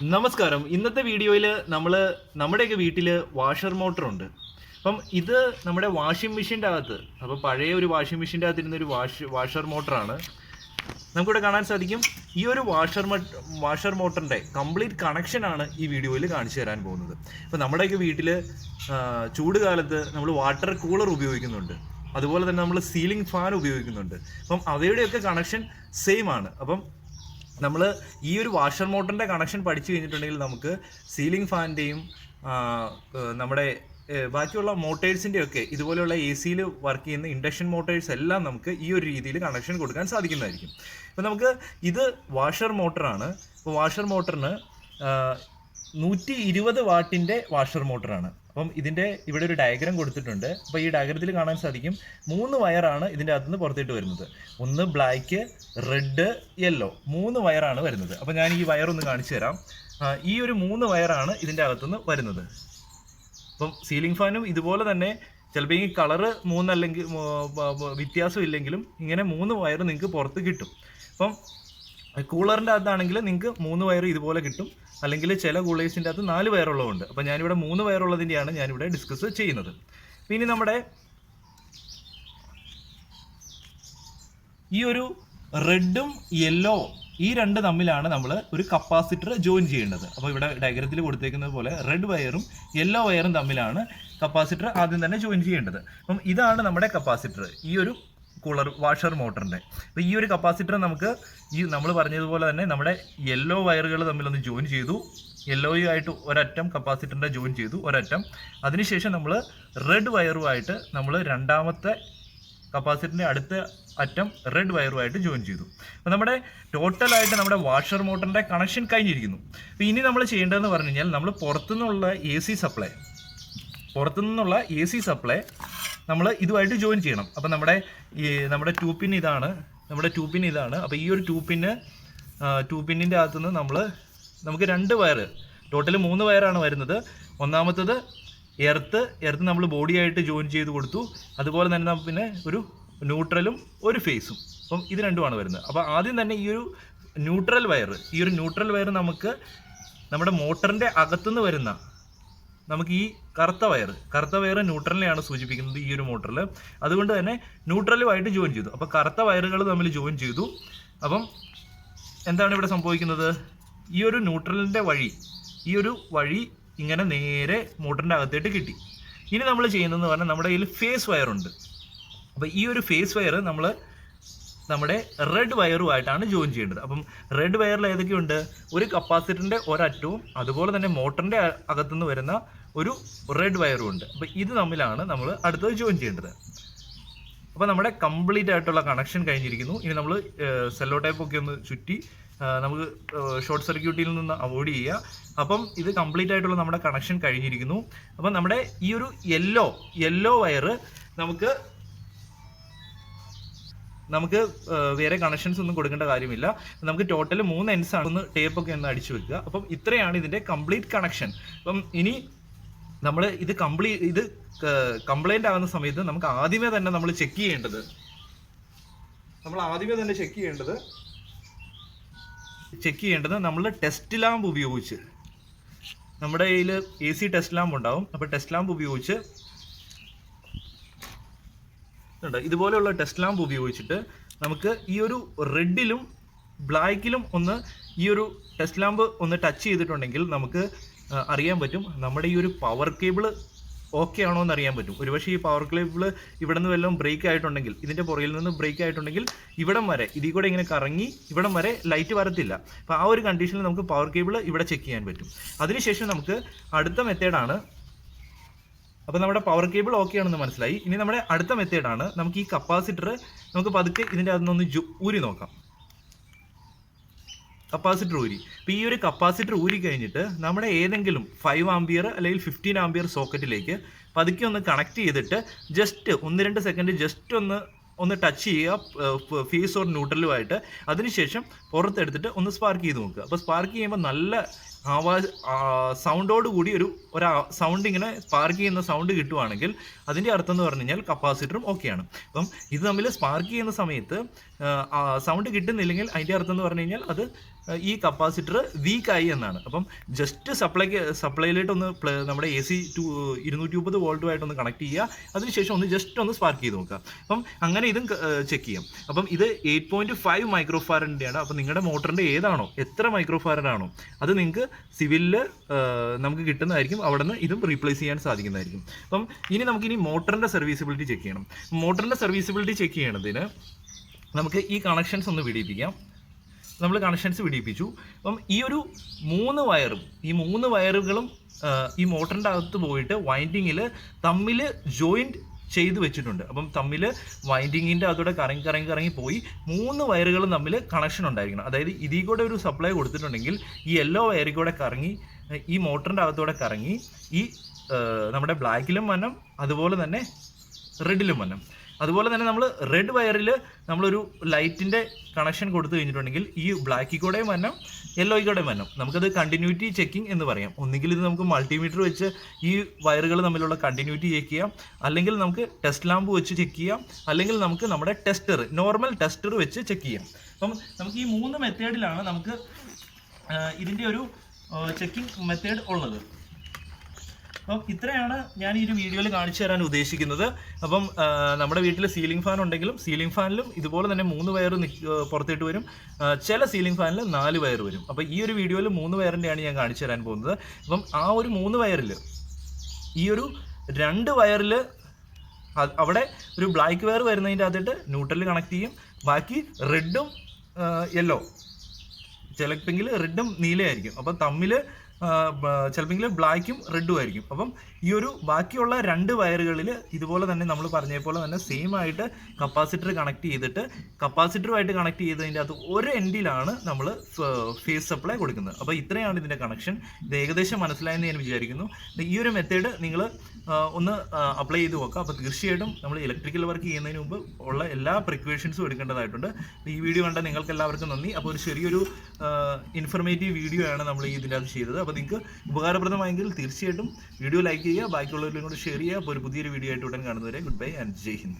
നമസ്കാരം. ഇന്നത്തെ വീഡിയോയിൽ നമ്മുടെയൊക്കെ വീട്ടിൽ വാഷർ മോട്ടർ ഉണ്ട്. അപ്പം ഇത് നമ്മുടെ വാഷിംഗ് മെഷീൻ്റെ അകത്ത്, അപ്പോൾ പഴയ ഒരു വാഷിംഗ് മെഷീൻ്റെ അകത്തിരുന്ന ഒരു വാഷർ മോട്ടറാണ്. നമുക്കിവിടെ കാണാൻ സാധിക്കും. ഈ ഒരു വാഷർ മോട്ടറിൻ്റെ കംപ്ലീറ്റ് കണക്ഷനാണ് ഈ വീഡിയോയിൽ കാണിച്ചു തരാൻ പോകുന്നത്. ഇപ്പോൾ നമ്മുടെയൊക്കെ വീട്ടിൽ ചൂട് കാലത്ത് നമ്മൾ വാട്ടർ കൂളർ ഉപയോഗിക്കുന്നുണ്ട്, അതുപോലെ തന്നെ നമ്മൾ സീലിംഗ് ഫാൻ ഉപയോഗിക്കുന്നുണ്ട്. അപ്പം അവയുടെയൊക്കെ കണക്ഷൻ സെയിം ആണ്. അപ്പം നമ്മൾ ഈ ഒരു വാഷർ മോട്ടറിൻ്റെ കണക്ഷൻ പഠിച്ചു കഴിഞ്ഞിട്ടുണ്ടെങ്കിൽ നമുക്ക് സീലിംഗ് ഫാനിൻ്റെയും നമ്മുടെ ബാക്കിയുള്ള മോട്ടേഴ്സിൻ്റെയൊക്കെ ഇതുപോലെയുള്ള എ സിയിൽ വർക്ക് ചെയ്യുന്ന ഇൻഡക്ഷൻ മോട്ടേഴ്സ് എല്ലാം നമുക്ക് ഈ ഒരു രീതിയിൽ കണക്ഷൻ കൊടുക്കാൻ സാധിക്കുന്നതായിരിക്കും. അപ്പോൾ നമുക്ക് ഇത് വാഷർ മോട്ടറാണ്. അപ്പോൾ വാഷർ മോട്ടറിന് 120 വാട്ടിൻ്റെ വാഷർ മോട്ടറാണ്. അപ്പം ഇതിൻ്റെ ഇവിടെ ഒരു ഡയഗ്രാം കൊടുത്തിട്ടുണ്ട്. അപ്പോൾ ഈ ഡയഗ്രത്തിൽ കാണാൻ സാധിക്കും 3 വയറാണ് ഇതിൻ്റെ അകത്തുനിന്ന് പുറത്തേട്ട് വരുന്നത്. ഒന്ന് ബ്ലാക്ക്, റെഡ്, യെല്ലോ, 3 വയറാണ് വരുന്നത്. അപ്പോൾ ഞാൻ ഈ വയറൊന്ന് കാണിച്ചു തരാം. ഈ ഒരു 3 വയറാണ് ഇതിൻ്റെ അകത്തുനിന്ന് വരുന്നത്. അപ്പം സീലിംഗ് ഫാനും ഇതുപോലെ തന്നെ ചിലപ്പോൾ ഈ കളറ് 3 അല്ലെങ്കിൽ വ്യത്യാസം ഇല്ലെങ്കിലും ഇങ്ങനെ 3 വയർ നിങ്ങൾക്ക് പുറത്ത് കിട്ടും. അപ്പം കൂളറിൻ്റെ അകത്താണെങ്കിൽ നിങ്ങൾക്ക് 3 വയർ ഇതുപോലെ കിട്ടും, അല്ലെങ്കിൽ ചില കൂളേഴ്സിൻ്റെ അകത്ത് 4 വയറുള്ളതുണ്ട്. അപ്പോൾ ഞാനിവിടെ 3 വയറുള്ളതിൻ്റെയാണ് ഞാനിവിടെ ഡിസ്കസ് ചെയ്യുന്നത്. പിന്നെ നമ്മുടെ ഈ ഒരു റെഡും യെല്ലോ ഈ രണ്ട് തമ്മിലാണ് നമ്മൾ ഒരു കപ്പാസിറ്റർ ജോയിൻ ചെയ്യേണ്ടത്. അപ്പോൾ ഇവിടെ ഡയഗ്രത്തിൽ കൊടുത്തേക്കുന്നത് പോലെ റെഡ് വയറും യെല്ലോ വയറും തമ്മിലാണ് കപ്പാസിറ്റർ ആദ്യം തന്നെ ജോയിൻ ചെയ്യേണ്ടത്. അപ്പം ഇതാണ് നമ്മുടെ കപ്പാസിറ്റർ, ഈ ഒരു കൂളർ വാഷർ മോട്ടറിൻ്റെ. അപ്പോൾ ഈ ഒരു കപ്പാസിറ്റർ നമുക്ക് ഈ നമ്മൾ പറഞ്ഞതുപോലെ തന്നെ നമ്മുടെ യെല്ലോ വയറുകൾ തമ്മിലൊന്ന് ജോയിൻ ചെയ്തു, യെല്ലോയുമായിട്ട് ഒരറ്റം കപ്പാസിറ്ററിൻ്റെ ജോയിൻ ചെയ്തു ഒരറ്റം. അതിനുശേഷം നമ്മൾ റെഡ് വയറുമായിട്ട് നമ്മൾ രണ്ടാമത്തെ കപ്പാസിറ്ററിൻ്റെ അടുത്ത അറ്റം റെഡ് വയറുമായിട്ട് ജോയിൻ ചെയ്തു. അപ്പോൾ നമ്മുടെ ടോട്ടലായിട്ട് നമ്മുടെ വാഷർ മോട്ടറിൻ്റെ കണക്ഷൻ കഴിഞ്ഞിരിക്കുന്നു. അപ്പോൾ ഇനി നമ്മൾ ചെയ്യേണ്ടതെന്ന് പറഞ്ഞു കഴിഞ്ഞാൽ നമ്മൾ പുറത്തുനിന്നുള്ള എ സി സപ്ലൈ നമ്മൾ ഇതുമായിട്ട് ജോയിൻ ചെയ്യണം. അപ്പോൾ നമ്മുടെ ടൂ പിൻ ഇതാണ്. അപ്പോൾ ഈ ഒരു ടൂ പിന്നിൻ്റെ അകത്തുനിന്ന് നമുക്ക് 2 വയർ, ടോട്ടൽ 3 വയറാണ് വരുന്നത്. ഒന്നാമത്തത് എർത്ത് നമ്മൾ ബോഡിയായിട്ട് ജോയിൻ ചെയ്ത് കൊടുത്തു. അതുപോലെ തന്നെ പിന്നെ ഒരു ന്യൂട്രലും ഒരു ഫേസും. അപ്പം ഇത് രണ്ടുമാണ് വരുന്നത്. അപ്പോൾ ആദ്യം തന്നെ ഈ ഒരു ന്യൂട്രൽ വയർ നമുക്ക് നമ്മുടെ മോട്ടറിൻ്റെ അകത്തുനിന്ന് വരുന്ന നമുക്ക് ഈ കറുത്ത വയർ ന്യൂട്രലിനെയാണ് സൂചിപ്പിക്കുന്നത് ഈ ഒരു മോട്ടറിൽ. അതുകൊണ്ട് തന്നെ ന്യൂട്രലുമായിട്ട് ജോയിൻ ചെയ്തു. അപ്പോൾ കറുത്ത വയറുകൾ തമ്മിൽ ജോയിൻ ചെയ്തു. അപ്പം എന്താണ് ഇവിടെ സംഭവിക്കുന്നത്? ഈ ഒരു ന്യൂട്രലിൻ്റെ വഴി ഇങ്ങനെ നേരെ മോട്ടറിൻ്റെ അകത്തേട്ട് കിട്ടി. ഇനി നമ്മൾ ചെയ്യുന്നതെന്ന് പറഞ്ഞാൽ നമ്മുടെ കയ്യിൽ ഫേസ് വയറുണ്ട്. അപ്പോൾ ഈ ഒരു ഫേസ് വയർ നമ്മൾ നമ്മുടെ റെഡ് വയറുമായിട്ടാണ് ജോയിൻ ചെയ്യേണ്ടത്. അപ്പം റെഡ് വയറിൽ ഏതൊക്കെയുണ്ട്? ഒരു കപ്പാസിറ്ററിൻ്റെ ഒരറ്റവും അതുപോലെ തന്നെ മോട്ടറിൻ്റെ അകത്തുനിന്ന് വരുന്ന ഒരു റെഡ് വയറും ഉണ്ട്. അപ്പോൾ ഇത് തമ്മിലാണ് നമ്മൾ അടുത്തത് ജോയിൻ ചെയ്യേണ്ടത്. അപ്പോൾ നമ്മുടെ കംപ്ലീറ്റ് ആയിട്ടുള്ള കണക്ഷൻ കഴിഞ്ഞിരിക്കുന്നു. ഇനി നമ്മൾ സെല്ലോ ടൈപ്പൊക്കെ ഒന്ന് ചുറ്റി നമുക്ക് ഷോർട്ട് സർക്യൂട്ടിൽ നിന്ന് അവോയ്ഡ് ചെയ്യുക. അപ്പം ഇത് കംപ്ലീറ്റ് ആയിട്ടുള്ള നമ്മുടെ കണക്ഷൻ കഴിഞ്ഞിരിക്കുന്നു. അപ്പം നമ്മുടെ ഈ ഒരു യെല്ലോ വയർ നമുക്ക് വേറെ കണക്ഷൻസ് ഒന്നും കൊടുക്കേണ്ട കാര്യമില്ല. നമുക്ക് ടോട്ടൽ 3 എൻഡ്സ് ആണ്. ഒന്ന് ടേപ്പൊക്കെ ഒന്ന് അടിച്ചു വെക്കുക. അപ്പം ഇത്രയാണ് ഇതിൻ്റെ കംപ്ലീറ്റ് കണക്ഷൻ. അപ്പം ഇനി നമ്മൾ ഇത് കംപ്ലൈൻ്റ് ആകുന്ന സമയത്ത് നമുക്ക് ആദ്യമേ തന്നെ നമ്മൾ ചെക്ക് ചെയ്യേണ്ടത് നമ്മൾ ടെസ്റ്റ് ലാമ്പ് ഉപയോഗിച്ച്, നമ്മുടെ കയ്യിൽ AC ടെസ്റ്റ് ലാമ്പ് ഉണ്ടാവും. അപ്പോൾ ടെസ്റ്റ് ലാമ്പ് ഉപയോഗിച്ച് ഇതുപോലെയുള്ള ടെസ്റ്റ് ലാമ്പ് ഉപയോഗിച്ചിട്ട് നമുക്ക് ഈ ഒരു റെഡിലും ബ്ലാക്കിലും ഒന്ന് ഈ ഒരു ടെസ്റ്റ് ലാമ്പ് ഒന്ന് ടച്ച് ചെയ്തിട്ടുണ്ടെങ്കിൽ നമുക്ക് അറിയാൻ പറ്റും നമ്മുടെ ഈ ഒരു പവർ കേബിൾ ഓക്കെ ആണോ എന്ന് അറിയാൻ പറ്റും. ഒരുപക്ഷെ ഈ പവർ കേബിൾ ഇവിടെ നിന്ന് വല്ലതും ബ്രേക്ക് ആയിട്ടുണ്ടെങ്കിൽ, ഇതിൻ്റെ പുറകിൽ നിന്ന് ബ്രേക്ക് ആയിട്ടുണ്ടെങ്കിൽ ഇവിടം വരെ ഇതിൽ കൂടെ ഇങ്ങനെ കറങ്ങി ഇവിടം വരെ ലൈറ്റ് വരത്തില്ല. അപ്പോൾ ആ ഒരു കണ്ടീഷനിൽ നമുക്ക് പവർ കേബിൾ ഇവിടെ ചെക്ക് ചെയ്യാൻ പറ്റും. അതിനുശേഷം നമുക്ക് അടുത്ത മെത്തേഡാണ്. അപ്പോൾ നമ്മുടെ പവർ കേബിൾ ഓക്കെ ആണെന്ന് മനസ്സിലായി. ഇനി നമ്മുടെ അടുത്ത മെത്തേഡാണ് നമുക്ക് ഈ കപ്പാസിറ്റർ നമുക്ക് പതുക്കെ ഇതിൻ്റെ അകത്തുനിന്ന് ഊരി നോക്കാം. കപ്പാസിറ്റർ ഊരി. അപ്പോൾ ഈ ഒരു കപ്പാസിറ്റർ ഊരി കഴിഞ്ഞിട്ട് നമ്മുടെ ഏതെങ്കിലും 5 ആംപിയർ അല്ലെങ്കിൽ 15 ആംപിയർ സോക്കറ്റിലേക്ക് പതുക്കെ ഒന്ന് കണക്ട് ചെയ്തിട്ട് ജസ്റ്റ് 1-2 സെക്കൻഡ് ജസ്റ്റ് ഒന്ന് ടച്ച് ചെയ്യുക ഫേസ് ഓർ ന്യൂട്രലുമായിട്ട്. അതിനുശേഷം പുറത്തെടുത്തിട്ട് ഒന്ന് സ്പാർക്ക് ചെയ്ത് നോക്കുക. അപ്പോൾ സ്പാർക്ക് ചെയ്യുമ്പോൾ നല്ല സൗണ്ടോട് കൂടി ഒരു സൗണ്ട് ഇങ്ങനെ സ്പാർക്ക് ചെയ്യുന്ന സൗണ്ട് കിട്ടുവാണെങ്കിൽ അതിൻ്റെ അർത്ഥം എന്ന് പറഞ്ഞു കഴിഞ്ഞാൽ കപ്പാസിറ്ററും ഓക്കെയാണ്. അപ്പം ഇത് തമ്മിൽ സ്പാർക്ക് ചെയ്യുന്ന സമയത്ത് സൗണ്ട് കിട്ടുന്നില്ലെങ്കിൽ അതിൻ്റെ അർത്ഥം എന്ന് പറഞ്ഞു കഴിഞ്ഞാൽ അത് ഈ കപ്പാസിറ്റർ വീക്കായി എന്നാണ്. അപ്പം ജസ്റ്റ് സപ്ലൈയിലോട്ടൊന്ന് നമ്മുടെ AC 230 വോൾട്ടുമായിട്ടൊന്ന് കണക്ട് ചെയ്യുക. അതിനുശേഷം ജസ്റ്റ് ഒന്ന് സ്പാർക്ക് ചെയ്ത് നോക്കുക. അപ്പം അങ്ങനെ ഇതും ചെക്ക് ചെയ്യാം. അപ്പം ഇത് 8.5 മൈക്രോ ഫാരഡിൻ്റെയാണ്. അപ്പം നിങ്ങളുടെ മോട്ടറിൻ്റെ ഏതാണോ, എത്ര മൈക്രോ ഫാരഡാണോ അത് നിങ്ങൾക്ക് സിവിലിൽ നമുക്ക് കിട്ടുന്നതായിരിക്കും. അവിടെ നിന്ന് ഇതും റീപ്ലേസ് ചെയ്യാൻ സാധിക്കുന്നതായിരിക്കും. അപ്പം നമുക്കിനി മോട്ടറിൻ്റെ സർവീസിബിലിറ്റി ചെക്ക് ചെയ്യണം. മോട്ടറിൻ്റെ സർവീസിബിലിറ്റി ചെക്ക് ചെയ്യണതിന് നമുക്ക് ഈ കണക്ഷൻസ് ഒന്ന് വിടിയിപ്പിക്കാം. നമ്മൾ കണക്ഷൻസ് വിടിയിപ്പിച്ചു. അപ്പം ഈ ഒരു 3 വയറുകളും ഈ മോട്ടറിൻ്റെ അകത്ത് പോയിട്ട് വൈൻഡിങ്ങിൽ തമ്മിൽ ജോയിൻറ്റ് ചെയ്ത് വെച്ചിട്ടുണ്ട്. അപ്പം തമ്മിൽ വൈൻഡിങ്ങിൻ്റെ അതോടെ കറങ്ങി പോയി 3 വയറുകളും തമ്മിൽ കണക്ഷൻ ഉണ്ടായിരിക്കണം. അതായത് ഇതിൽ കൂടെ ഒരു സപ്ലൈ കൊടുത്തിട്ടുണ്ടെങ്കിൽ ഈ യെല്ലോ വയറിൽ കൂടെ കറങ്ങി ഈ മോട്ടറിൻ്റെ അകത്തൂടെ കറങ്ങി ഈ നമ്മുടെ ബ്ലാക്കിലും വന്നം, അതുപോലെ തന്നെ റെഡിലും വന്നം. അതുപോലെ തന്നെ നമ്മൾ റെഡ് വയറിൽ നമ്മളൊരു ലൈറ്റിൻ്റെ കണക്ഷൻ കൊടുത്തു കഴിഞ്ഞിട്ടുണ്ടെങ്കിൽ ഈ ബ്ലാക്കിൽ കൂടെയും വന്നം, യെല്ലോയിൽ കൂടെയും വന്നം. നമുക്കത് കണ്ടിന്യൂറ്റി ചെക്കിംഗ് എന്ന് പറയാം. ഒന്നുകിൽ ഇത് നമുക്ക് മൾട്ടിമീറ്റർ വെച്ച് ഈ വയറുകൾ തമ്മിലുള്ള കണ്ടിന്യൂറ്റി ചെക്ക് ചെയ്യാം, അല്ലെങ്കിൽ നമുക്ക് ടെസ്റ്റ് ലാമ്പ് വെച്ച് ചെക്ക് ചെയ്യാം, അല്ലെങ്കിൽ നമുക്ക് നമ്മുടെ നോർമൽ ടെസ്റ്റർ വെച്ച് ചെക്ക് ചെയ്യാം. അപ്പം നമുക്ക് ഈ 3 മെത്തേഡിലാണ് നമുക്ക് ഇതിൻ്റെ ഒരു ചെക്കിംഗ് മെത്തേഡ് ഉള്ളത്. അപ്പം ഇത്രയാണ് ഞാൻ ഈ ഒരു വീഡിയോയിൽ കാണിച്ചു തരാൻ ഉദ്ദേശിക്കുന്നത്. അപ്പം നമ്മുടെ വീട്ടിൽ സീലിംഗ് ഫാൻ ഉണ്ടെങ്കിലും സീലിംഗ് ഫാനിലും ഇതുപോലെ തന്നെ 3 വയർ പുറത്തിട്ട് വരും. ചില സീലിംഗ് ഫാനിൽ 4 വയർ വരും. അപ്പോൾ ഈ ഒരു വീഡിയോയിൽ 3 വയറിൻ്റെയാണ് ഞാൻ കാണിച്ചു തരാൻ പോകുന്നത്. അപ്പം ആ ഒരു 3 വയറിൽ ഈ ഒരു 2 വയറിൽ അവിടെ ഒരു ബ്ലാക്ക് വയർ വരുന്നതിൻ്റെ അകത്തിട്ട് ന്യൂട്രൽ കണക്ട് ചെയ്യും. ബാക്കി റെഡും യെല്ലോ, ചിലപ്പെങ്കിൽ റെഡും നീലയായിരിക്കും. അപ്പം തമ്മിൽ ചിലപ്പോൾ ബ്ലാക്കും റെഡും ആയിരിക്കും. അപ്പം ഈ ഒരു ബാക്കിയുള്ള 2 വയറുകളിൽ ഇതുപോലെ തന്നെ നമ്മൾ പറഞ്ഞ പോലെ തന്നെ സെയിം ആയിട്ട് കപ്പാസിറ്റർ കണക്ട് ചെയ്തിട്ട് കപ്പാസിറ്ററുമായിട്ട് കണക്ട് ചെയ്തതിൻ്റെ അകത്ത് ഒരു എൻഡിലാണ് നമ്മൾ ഫേസ് സപ്ലൈ കൊടുക്കുന്നത്. അപ്പോൾ ഇത്രയാണ് ഇതിൻ്റെ കണക്ഷൻ. ഇത് ഏകദേശം മനസ്സിലായെന്ന് ഞാൻ വിചാരിക്കുന്നു. ഈ ഒരു മെത്തേഡ് നിങ്ങൾ ഒന്ന് അപ്ലൈ ചെയ്ത് നോക്കുക. അപ്പോൾ തീർച്ചയായിട്ടും നമ്മൾ ഇലക്ട്രിക്കൽ വർക്ക് ചെയ്യുന്നതിന് മുമ്പ് ഉള്ള എല്ലാ പ്രിക്കോഷൻസും എടുക്കേണ്ടതായിട്ടുണ്ട്. ഈ വീഡിയോ കണ്ട നിങ്ങൾക്ക് എല്ലാവർക്കും നന്ദി. അപ്പോൾ ഒരു ചെറിയൊരു ഇൻഫർമേറ്റീവ് വീഡിയോ ആണ് നമ്മൾ ഇതിൻ്റെ അകത്ത് ചെയ്തത്. അപ്പോൾ നിങ്ങൾക്ക് ഉപകാരപ്രദമായെങ്കിൽ തീർച്ചയായിട്ടും വീഡിയോ ലൈക്ക് ചെയ്യുക, ബാക്കിയുള്ളവരിലും കൂടെ ഷെയർ ചെയ്യുക. അപ്പോൾ ഒരു പുതിയൊരു വീഡിയോ ആയിട്ട് ഉടൻ കാണുന്നവരെ good bye and Jai Hind.